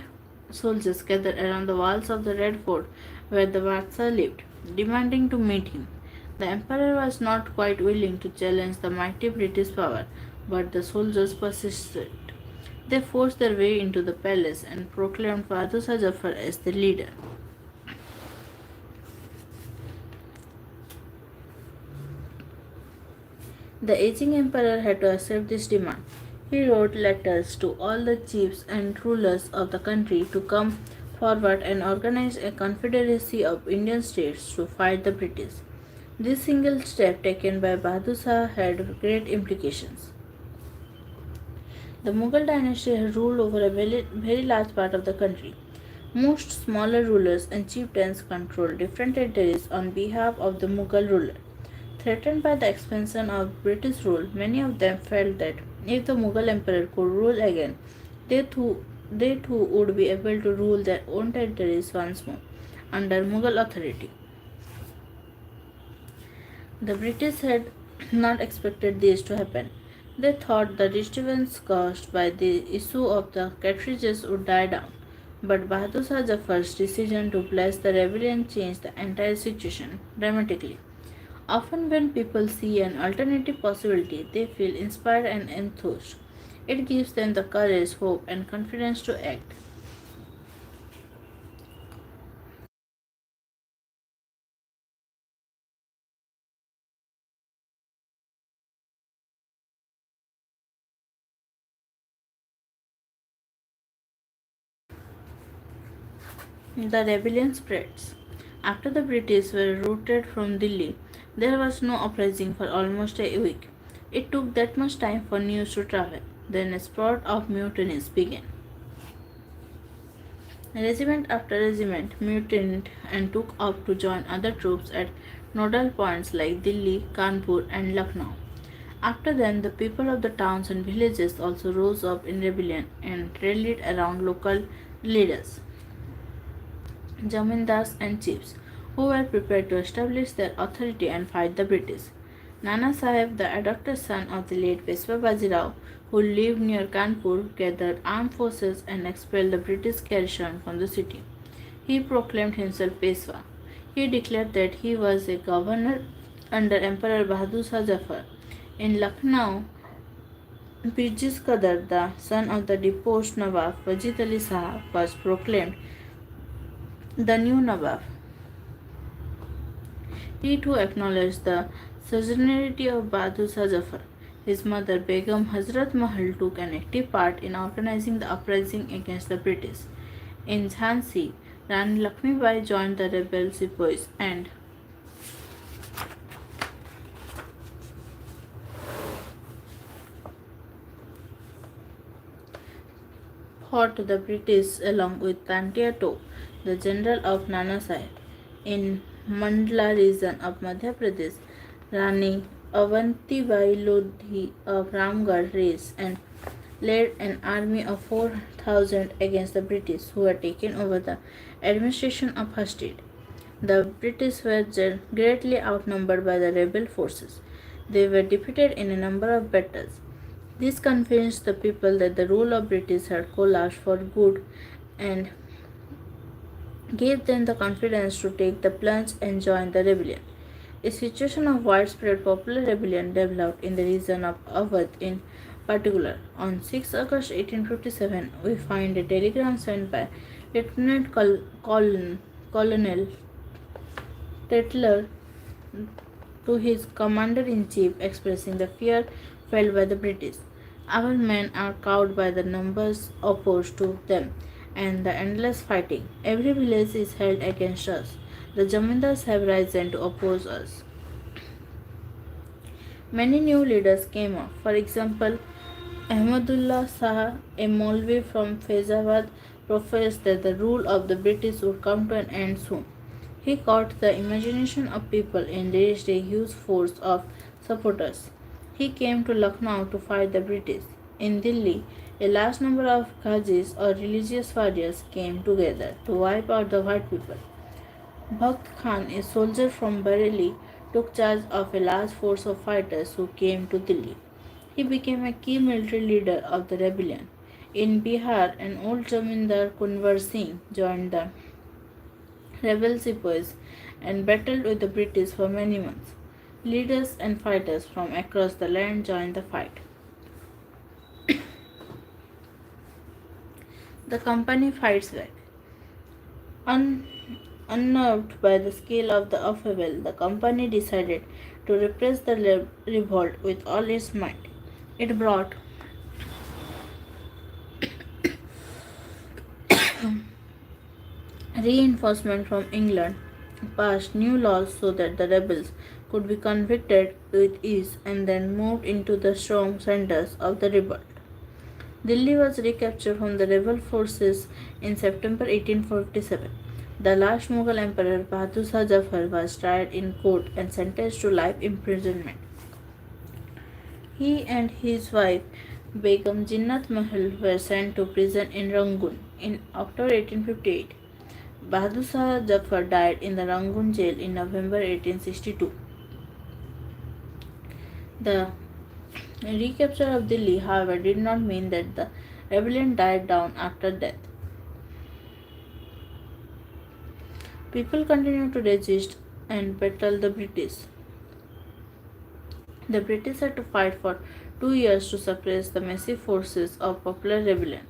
soldiers gathered around the walls of the Red Fort where the Badshah lived, demanding to meet him. The emperor was not quite willing to challenge the mighty British power, but the soldiers persisted. They forced their way into the palace and proclaimed Bahadur Shah Zafar as the leader. The aging emperor had to accept this demand. He wrote letters to all the chiefs and rulers of the country to come forward and organize a confederacy of Indian states to fight the British. This single step taken by Bahadur Shah had great implications. The Mughal dynasty had ruled over a very large part of the country. Most smaller rulers and chieftains controlled different territories on behalf of the Mughal ruler. Threatened by the expansion of British rule, many of them felt that if the Mughal emperor could rule again, they too would be able to rule their own territories once more under Mughal authority. The British had not expected this to happen. They thought the disturbance caused by the issue of the cartridges would die down, but Bahadur Shah Zafar's decision to bless the rebellion changed the entire situation dramatically. Often, when people see an alternative possibility, they feel inspired and enthused. It gives them the courage, hope, and confidence to act. The rebellion spreads. After the British were routed from Delhi, there was no uprising for almost a week. It took that much time for news to travel. Then a spurt of mutinies began. Regiment after regiment mutinied and took up to join other troops at nodal points like Delhi, Kanpur, and Lucknow. After them, the people of the towns and villages also rose up in rebellion and rallied around local leaders, zamindars, and chiefs, who were prepared to establish their authority and fight the British. Nana Sahib, the adopted son of the late Peshwa Bajirao, who lived near Kanpur, gathered armed forces and expelled the British garrison from the city. He proclaimed himself Peshwa. He declared that he was a governor under Emperor Bahadur Shah Zafar. In Lucknow, Birjis Qadar, the son of the deposed Nawab Wajid Ali Shah, was proclaimed the new Nawab. He too acknowledged the suzerainty of Bahadur Shah Zafar. His mother Begum Hazrat Mahal took an active part in organizing the uprising against the British. In Jhansi, Rani Lakshmibai joined the rebel sepoys and fought the British along with Tantia Top, the general of Nana Sahib. In Mandla region of Madhya Pradesh, Rani Avantibai Lodhi of Ramgarh raised and led an army of 4,000 against the British, who had taken over the administration of her state. The British were greatly outnumbered by the rebel forces. They were defeated in a number of battles. This convinced the people that the rule of British had collapsed for good and gave them the confidence to take the plunge and join the rebellion. A situation of widespread popular rebellion developed in the region of Awadh in particular. On 6 August 1857, we find a telegram sent by Lieutenant Colonel Tetler to his commander in chief expressing the fear felt by the British. Our men are cowed by the numbers opposed to them and the endless fighting. Every village is held against us. The Jamindars have risen to oppose us. Many new leaders came up. For example, Ahmadullah Shah, a Maulvi from Faizabad, professed that the rule of the British would come to an end soon. He caught the imagination of people and raised a huge force of supporters. He came to Lucknow to fight the British. In Delhi, a large number of Ghazis or religious warriors came together to wipe out the white people. Bhakt Khan, a soldier from Bareilly, took charge of a large force of fighters who came to Delhi. He became a key military leader of the rebellion. In Bihar, an old Jamindar Kunwar Singh joined the rebel sepoys and battled with the British for many months. Leaders and fighters from across the land joined the fight. The company fights back. Un- Unnerved by the scale of the upheaval, the company decided to repress the revolt with all its might. It brought reinforcement from England, passed new laws so that the rebels could be convicted with ease, and then moved into the strong centers of the revolt. Delhi was recaptured from the rebel forces in September 1847. The last Mughal emperor Bahadur Shah Zafar was tried in court and sentenced to life imprisonment. He and his wife Begum Jinnat Mahal were sent to prison in Rangoon in October 1858. Bahadur Shah Zafar died in the Rangoon jail in November 1862. The recapture of Delhi, however, did not mean that the rebellion died down after death. People continued to resist and battle the British. The British had to fight for 2 years to suppress the massive forces of popular rebellion.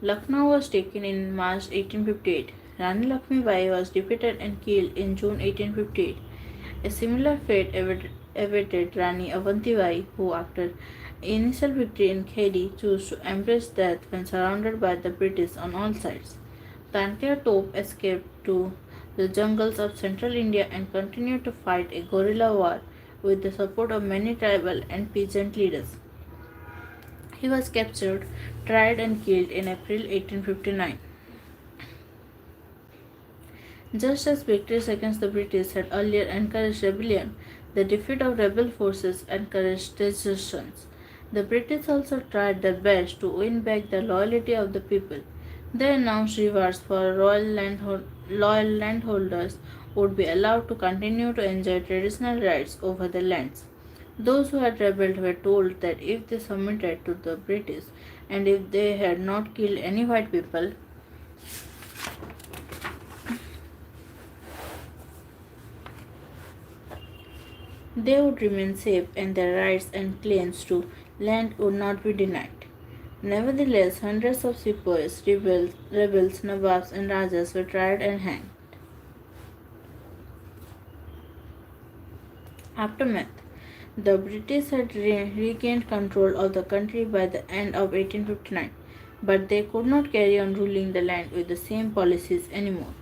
Lucknow was taken in March 1858. Rani Lakshmi Bai was defeated and killed in June 1858. A similar fate awaited Rani Avanti Bai, who, after initial victory in Khedi, chose to embrace death when surrounded by the British on all sides. Tantia Tope escaped to the jungles of central India and continued to fight a guerrilla war with the support of many tribal and peasant leaders. He was captured, tried, and killed in April 1859. Just as victories against the British had earlier encouraged rebellion, the defeat of rebel forces encouraged resistance. The British also tried their best to win back the loyalty of the people. They announced rewards for loyal landholders would be allowed to continue to enjoy traditional rights over their lands. Those who had rebelled were told that if they submitted to the British and if they had not killed any white people, they would remain safe and their rights and claims to land would not be denied. Nevertheless, hundreds of sepoys, rebels, nababs, and rajas were tried and hanged. Aftermath. The British had regained control of the country by the end of 1859, but they could not carry on ruling the land with the same policies anymore.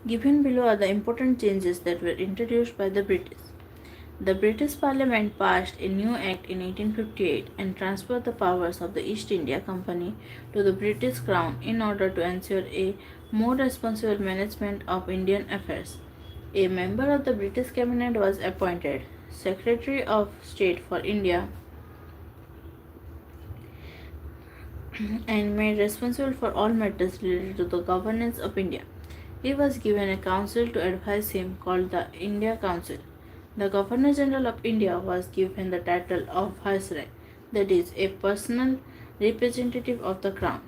Given below are the important changes that were introduced by the British. The British Parliament passed a new act in 1858 and transferred the powers of the East India Company to the British Crown in order to ensure a more responsible management of Indian affairs. A member of the British cabinet was appointed Secretary of State for India and made responsible for all matters related to the governance of India. He was given a council to advise him called the India Council. The Governor General of India was given the title of Viceroy, that is, a personal representative of the Crown.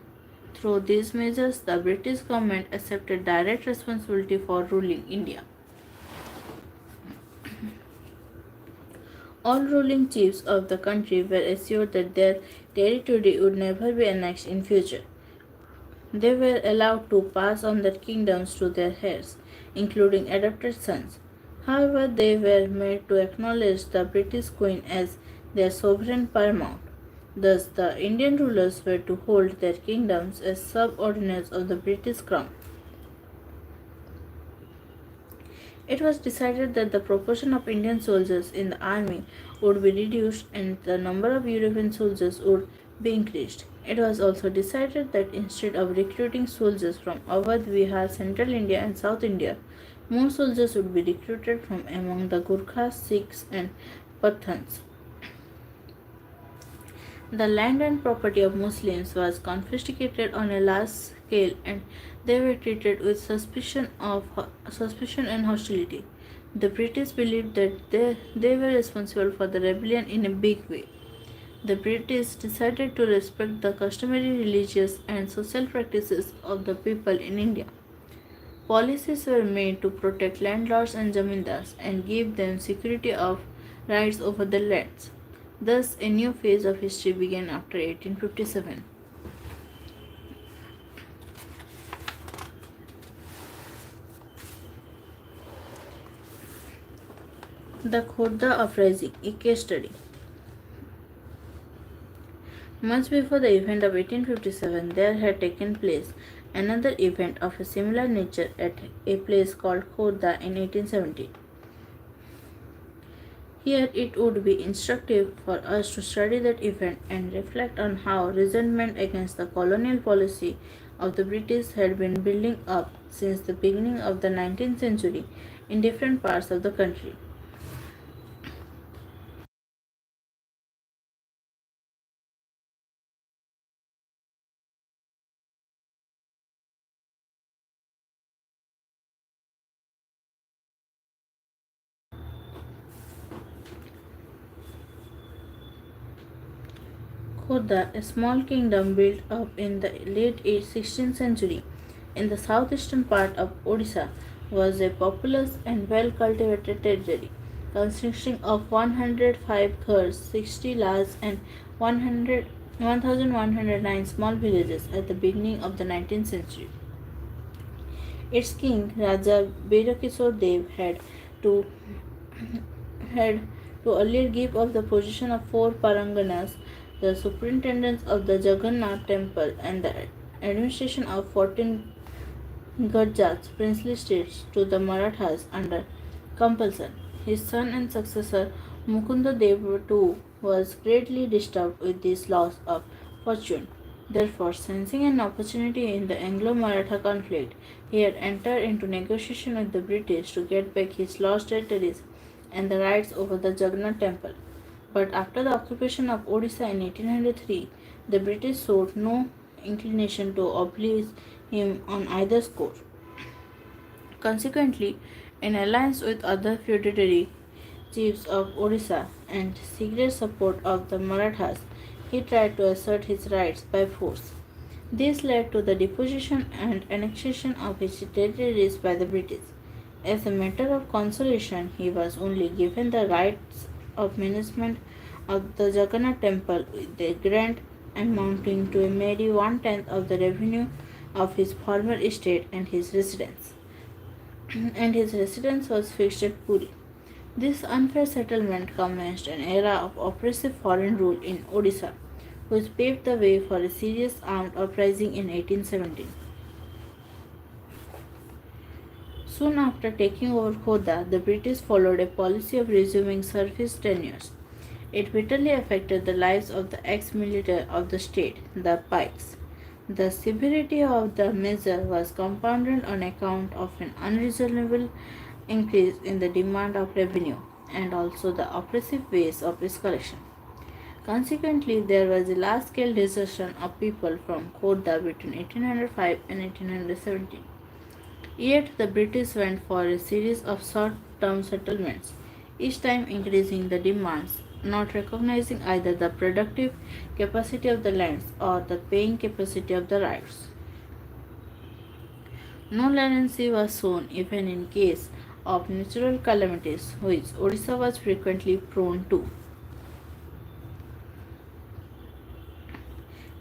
Through these measures, the British government accepted direct responsibility for ruling India. All ruling chiefs of the country were assured that their territory would never be annexed in future. They were allowed to pass on their kingdoms to their heirs, including adopted sons. However, they were made to acknowledge the British Queen as their sovereign paramount. Thus, the Indian rulers were to hold their kingdoms as subordinates of the British Crown. It was decided that the proportion of Indian soldiers in the army would be reduced and the number of European soldiers would be increased. It was also decided that instead of recruiting soldiers from Awadh, Bihar, Central India, and South India, more soldiers would be recruited from among the Gurkhas, Sikhs, and Pathans. The land and property of Muslims was confiscated on a large scale and they were treated with suspicion and hostility. The British believed that they were responsible for the rebellion in a big way. The British decided to respect the customary religious and social practices of the people in India. Policies were made to protect landlords and zamindars and give them security of rights over their lands. Thus, a new phase of history began after 1857. The Khordha uprising, a case study. Much before the event of 1857, there had taken place another event of a similar nature at a place called Khordha in 1870. Here it would be instructive for us to study that event and reflect on how resentment against the colonial policy of the British had been building up since the beginning of the 19th century in different parts of the country. Khordha, a small kingdom built up in the late 16th century in the southeastern part of Odisha, was a populous and well cultivated territory consisting of 105 ghars, 60 large and 1109 small villages at the beginning of the 19th century. Its king, Raja Birakishore Dev, to had to earlier give up the position of four Paranganas, the superintendents of the Jagannath temple, and the administration of 14 Gajats, princely states, to the Marathas under compulsion. His son and successor Mukunda Dev too was greatly disturbed with this loss of fortune. Therefore, sensing an opportunity in the Anglo-Maratha conflict, he had entered into negotiation with the British to get back his lost territories and the rights over the Jagannath temple. But after the occupation of Odisha in 1803, the British showed no inclination to oblige him on either score. Consequently, in alliance with other feudatory chiefs of Odisha and secret support of the Marathas, he tried to assert his rights by force. This led to the deposition and annexation of his territories by the British. As a matter of consolation, he was only given the rights of management of the Jagannath temple with a grant amounting to a mere one-tenth of the revenue of his former estate and his residence was fixed at Puri. This unfair settlement commenced an era of oppressive foreign rule in Odisha, which paved the way for a serious armed uprising in 1817. Soon after taking over Khodda, the British followed a policy of resuming service tenures. It bitterly affected the lives of the ex-military of the state, the Pikes. The severity of the measure was compounded on account of an unreasonable increase in the demand of revenue and also the oppressive ways of its collection. Consequently, there was a large scale desertion of people from Khorda between 1805 and 1817. Yet the British went for a series of short term settlements, each time increasing the demands, not recognizing either the productive capacity of the lands or the paying capacity of the rights. No leniency was shown even in case of natural calamities, which Odisha was frequently prone to.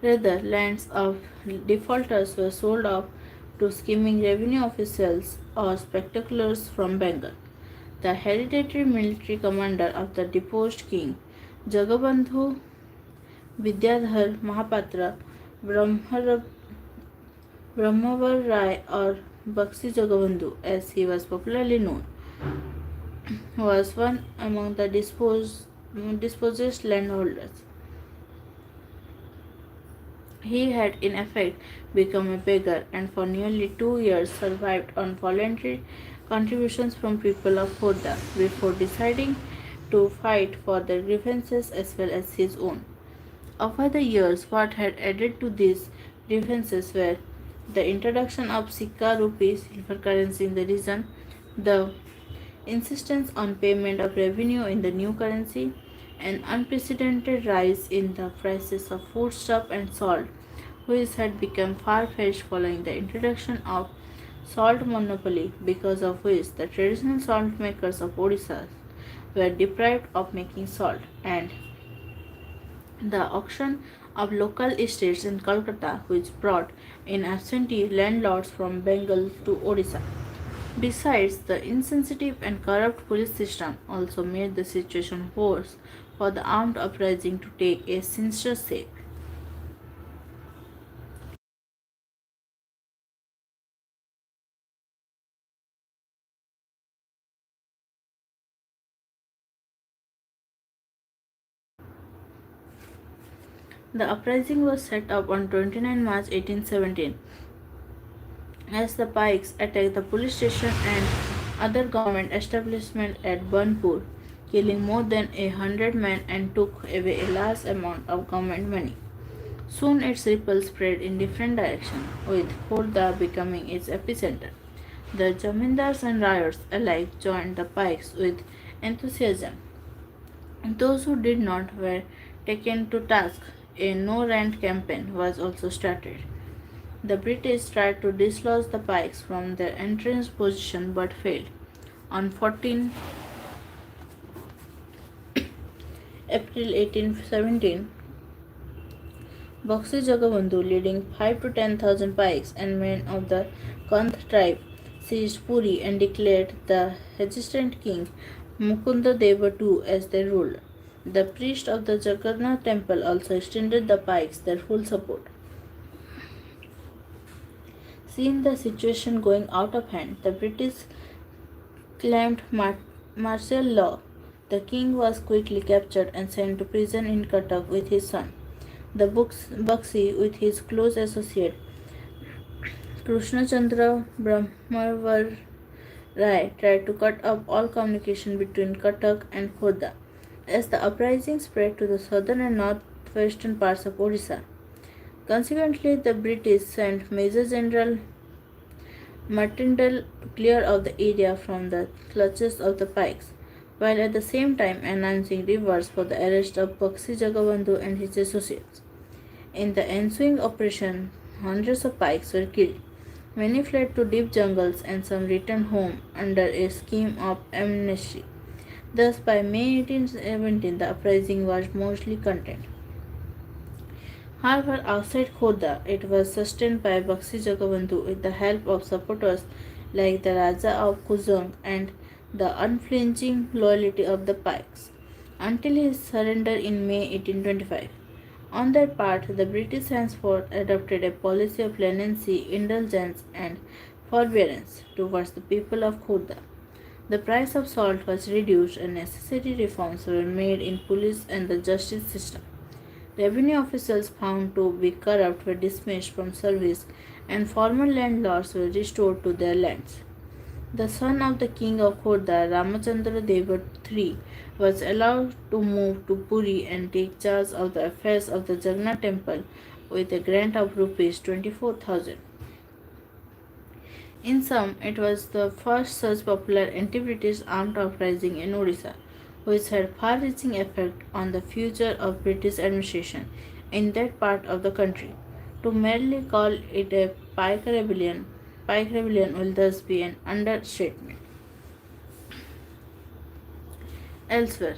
Rather, lands of defaulters were sold off to scheming revenue officials or speculators from Bengal. The hereditary military commander of the deposed king, Jagabandhu Vidyadhar Mahapatra Brahmavar Rai or Bakshi Jagabandhu, as he was popularly known, was one among the dispossessed landholders. He had in effect become a beggar and for nearly 2 years survived on voluntary contributions from people of Khorda before deciding to fight for their grievances as well as his own. Over the years, what had added to these grievances were the introduction of Sikka rupee silver currency in the region, the insistence on payment of revenue in the new currency, an unprecedented rise in the prices of foodstuff and salt, which had become far-fetched following the introduction of salt monopoly, because of which the traditional salt makers of Odisha were deprived of making salt, and the auction of local estates in Calcutta, which brought in absentee landlords from Bengal to Odisha. Besides, the insensitive and corrupt police system also made the situation worse for the armed uprising to take a sinister shape. The uprising was set up on 29 March 1817 as the Pikes attacked the police station and other government establishments at Burnpur, killing more than 100 men and took away a large amount of government money. Soon its ripples spread in different directions, with Khorda becoming its epicenter. The Jamindars and Rayats alike joined the Pikes with enthusiasm. Those who did not were taken to task. A no rent campaign was also started. The British tried to dislodge the Pikes from their entrenched position but failed. On 14 April 1817, Bakshi Jagabandhu, leading 5 to 10,000 Pikes and men of the Kanth tribe, seized Puri and declared the hesitant king Mukunda Deva II as their ruler. The priest of the Jagannath temple also extended the Pikes their full support. Seeing the situation going out of hand, the British claimed martial law. The king was quickly captured and sent to prison in Cuttack with his son. The Bakshi, with his close associate Krishnachandra Brahmavar Rai, tried to cut off all communication between Cuttack and Khorda. As the uprising spread to the southern and northwestern parts of Odisha, consequently, the British sent Major General Martindale to clear off the area from the clutches of the Pikes, while at the same time announcing rewards for the arrest of Bakshi Jagabandhu and his associates. In the ensuing operation, hundreds of Pikes were killed. Many fled to deep jungles and some returned home under a scheme of amnesty. Thus, by May 1817, the uprising was mostly contained. However, outside Khorda, it was sustained by Bakshi Jagabandhu with the help of supporters like the Raja of Kuzung and the unflinching loyalty of the Pikes, until his surrender in May 1825. On their part, the British henceforth adopted a policy of leniency, indulgence, and forbearance towards the people of Khorda. The price of salt was reduced and necessary reforms were made in police and the justice system. Revenue officials found to be corrupt were dismissed from service, and former landlords were restored to their lands. The son of the king of Khodda, Ramachandra Deva III, was allowed to move to Puri and take charge of the affairs of the Jagannath temple with a grant of rupees 24,000. In sum, it was the first such popular anti-British armed uprising in Odisha, which had far-reaching effect on the future of British administration in that part of the country. To merely call it a Pike rebellion will thus be an understatement. Elsewhere,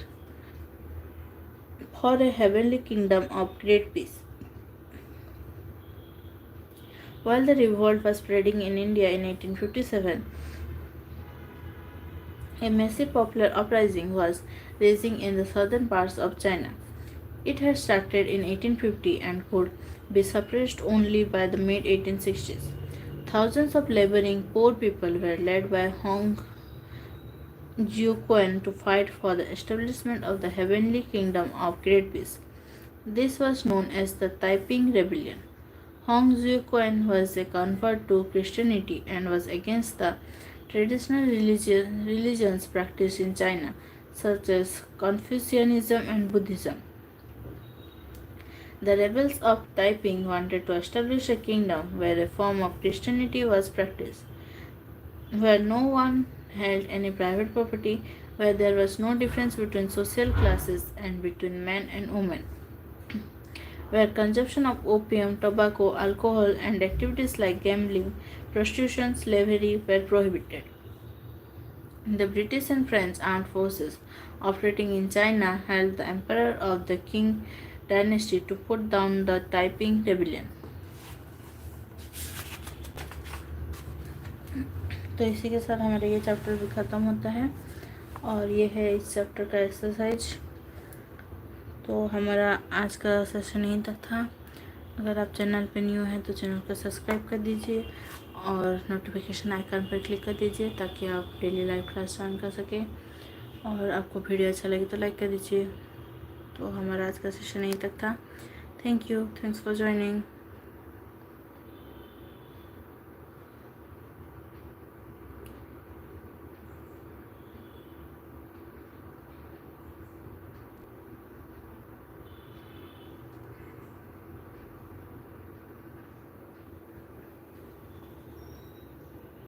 for a heavenly kingdom of great peace. While the revolt was spreading in India in 1857, a massive popular uprising was raging in the southern parts of China. It had started in 1850 and could be suppressed only by the mid 1860s. Thousands of laboring poor people were led by Hong Jiuquan to fight for the establishment of the heavenly kingdom of great peace. This was known as the Taiping Rebellion. Hong Jiuquan was a convert to Christianity and was against the traditional religions practiced in China, such as Confucianism and Buddhism. The rebels of Taiping wanted to establish a kingdom where a form of Christianity was practiced, where no one held any private property, where there was no difference between social classes and between men and women, where consumption of opium, tobacco, alcohol, and activities like gambling, prostitution, slavery were prohibited. The British and French armed forces operating in China helped the emperor of the Qing dynasty to put down the Taiping rebellion. तो इसी के साथ हमारा ये chapter भी ख़त्म होता है और ये है इस चैप्टर का एक्सरसाइज। तो हमारा आज का सेशन यहीं तक था। अगर आप चैनल पे न्यू हैं तो चैनल को सब्सक्राइब कर दीजिए और नोटिफिकेशन आइकन पर क्लिक कर दीजिए ताकि आप डेली लाइव क्लास ज्वाइन कर सकें। और आपको वीडियो अच्छा लगे तो लाइक कर दीजिए। तो हमारा आज का सेशन यहीं तक था। Thank you, thanks for joining.